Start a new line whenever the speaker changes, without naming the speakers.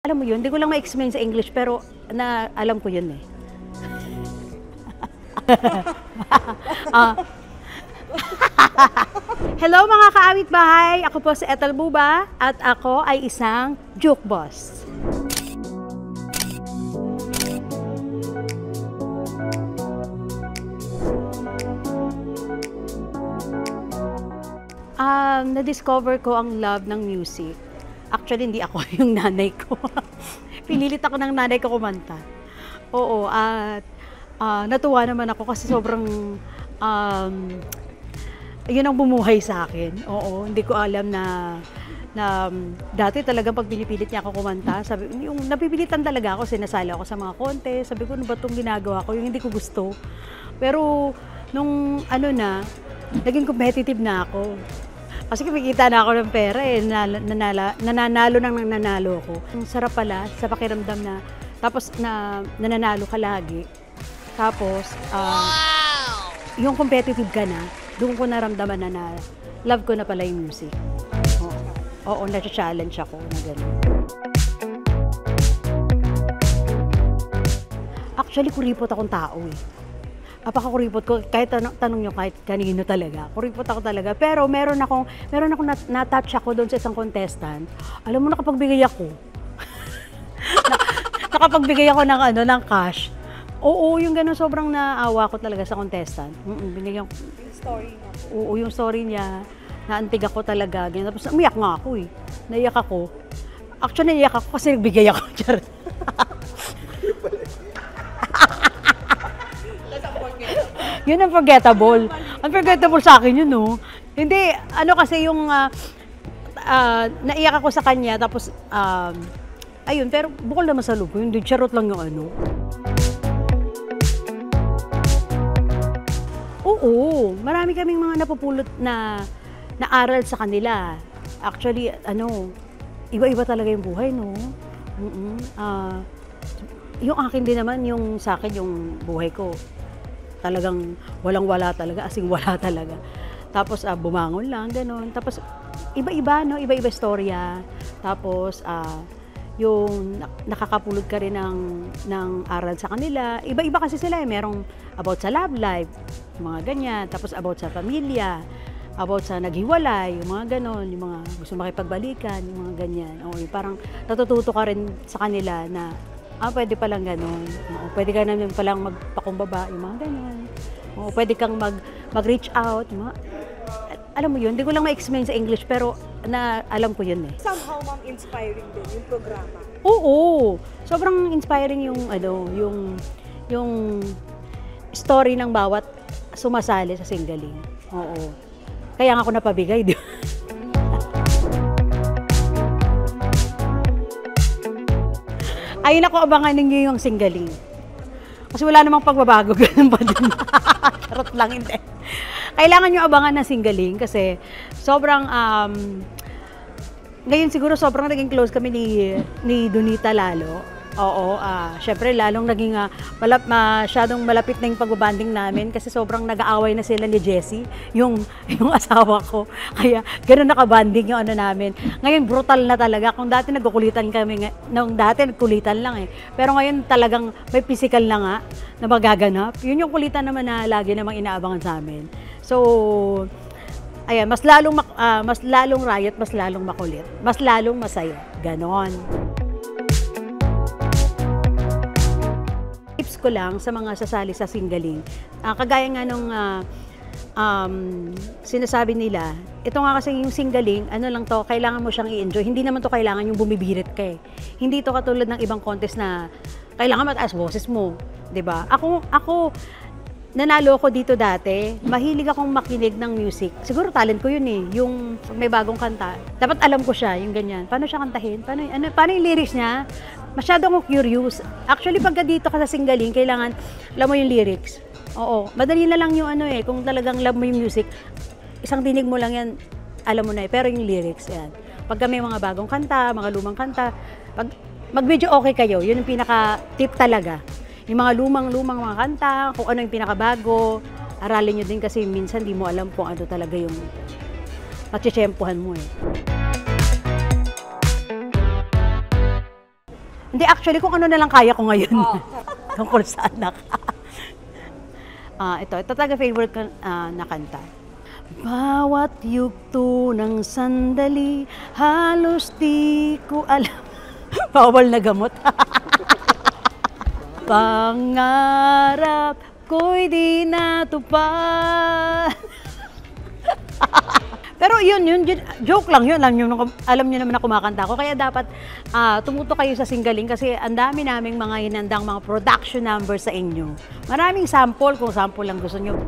Alam mo yun, hindi ko lang ma-explain sa English pero alam ko yun eh. Ah. Hello mga kaawit bahay! Ako po si Ethel Buba at ako ay isang juke boss. Na-discover ko ang love ng music. Actually, hindi ako yung nanay ko. Pinilit ako ng nanay ko kumanta. Oo, at natuwa naman ako kasi sobrang yun ang bumuhay sa akin. Oo, hindi ko alam na dati talagang pag pinipilit niya ako kumanta, sabi, yung napipilitan talaga ako, sinasali ako sa mga contest, sabi ko, ano ba itong ginagawa ko, yung hindi ko gusto. Pero nung naging competitive na ako. Kasi kumikita na ako ng pera eh, nananalo nang nananalo ako. Ang sarap pala sa pakiramdam na, tapos nananalo ka lagi. Tapos, yung competitive ka na, doon ko naramdaman na love ko na pala yung music. Oo, na-challenge ako na gano'n. Actually, kuripot akong tao eh. Apaka-kuripot ko, kahit tanong nyo, kahit kanino talaga, kuripot ako talaga. Pero meron akong na-touch ako doon sa isang contestant. Alam mo, nakapagbigay ako. Nakapagbigay ako ng cash. Oo, yung gano'n, sobrang naawa ko talaga sa contestant. Binigyan ko.
Yung story niya.
Oo, yung story niya, naantig ako talaga. Ganyan. Tapos umiyak nga ako eh. Naiyak ako. Actually, naiyak ako kasi nagbigay ako. Yun ang forgettable. Unforgettable sa akin yun, no? Hindi, kasi yung naiyak ako sa kanya, tapos, ayun, pero bukol naman sa loob ko, hindi, charot lang yung Oo, marami kaming mga napupulot na aral sa kanila. Actually, iba-iba talaga yung buhay, no? Yung akin din naman, yung sa akin, yung buhay ko, talagang walang-wala talaga, asing wala talaga. Tapos bumangon lang, gano'n. Tapos iba-iba, no? Iba-iba storya. Tapos yung nakakapulot ka rin ng aral sa kanila. Iba-iba kasi sila eh. Merong about sa love life, mga ganyan. Tapos about sa pamilya, about sa naghiwalay, yung mga gano'n, yung mga gusto makipagbalikan, yung mga ganyan. O, parang natututo ka rin sa kanila na pwede palang gano'n. Pwede ka naman palang magpakumbaba, yung mga gano'n. Pwede kang mag-reach out. Alam mo yun, hindi ko lang ma-explain sa English, pero alam ko yun eh.
Somehow, ma'am, inspiring din yung programa.
Oo! Sobrang inspiring yung story ng bawat sumasali sa Singaling. Oo. Kaya nga ako napabigay, di ba? Ayun ako, abangan ninyo yung Singaling. Kasi wala namang pagbabago, ganun pa din. Charot lang, hindi. Kailangan nyo abangan ng Singaling kasi sobrang, ngayon siguro sobrang naging close kami ni Donita lalo. Oo, syempre lalong naging masyadong malapit na yung pagbabanding namin kasi sobrang nag-aaway na sila ni Jessie, yung asawa ko. Kaya gano'n nakabanding yung namin. Ngayon brutal na talaga. Kung dati nagkukulitan kami, nung dati nagkulitan lang eh. Pero ngayon talagang may physical na nga na magaganap. Yun yung kulitan naman na lagi namang inaabangan sa amin. So, ayan, mas lalong riot, mas lalong makulit, mas lalong masaya. Ganon. Tips ko lang sa mga sasali sa Singaling, kagaya nga nung sinasabi nila, ito nga kasi yung Singaling, lang to, kailangan mo siyang i-enjoy. Hindi naman to kailangan yung bumibirit ka eh. Hindi to katulad ng ibang contest na kailangan mataas boses mo, 'di ba? Ako nanalo ako dito dati, mahilig akong makinig ng music. Siguro talent ko yun eh, yung may bagong kanta. Dapat alam ko siya, yung ganyan. Paano siya kantahin? Paano yung lyrics niya? Masyado akong curious. Actually, pagka dito ka sa Singaling, kailangan alam mo yung lyrics. Oo, madali na lang yung kung talagang love mo yung music, isang dinig mo lang yan, alam mo na eh. Pero yung lyrics, yan. Pagka may mga bagong kanta, mga lumang kanta, mag-medyo okay kayo, yun yung pinaka-tip talaga. Yung mga lumang mga kanta, kung ano yung pinakabago, aralin nyo din kasi minsan di mo alam kung ano talaga yung matsitsyempohan mo eh. Hindi, actually, kung ano na lang kaya ko ngayon. Tungkol sa anak. Ito talaga favorite ko na kanta. Bawat yugto ng sandali, halos di ko alam. Bawal na gamot. Pangarap ko'y di natupad. Pero yun, joke lang yun. Alam nyo naman na kumakanta ako. Kaya dapat tumuto kayo sa Singaling kasi ang dami naming mga hinandang mga production numbers sa inyo. Maraming sample kung sample lang gusto nyo.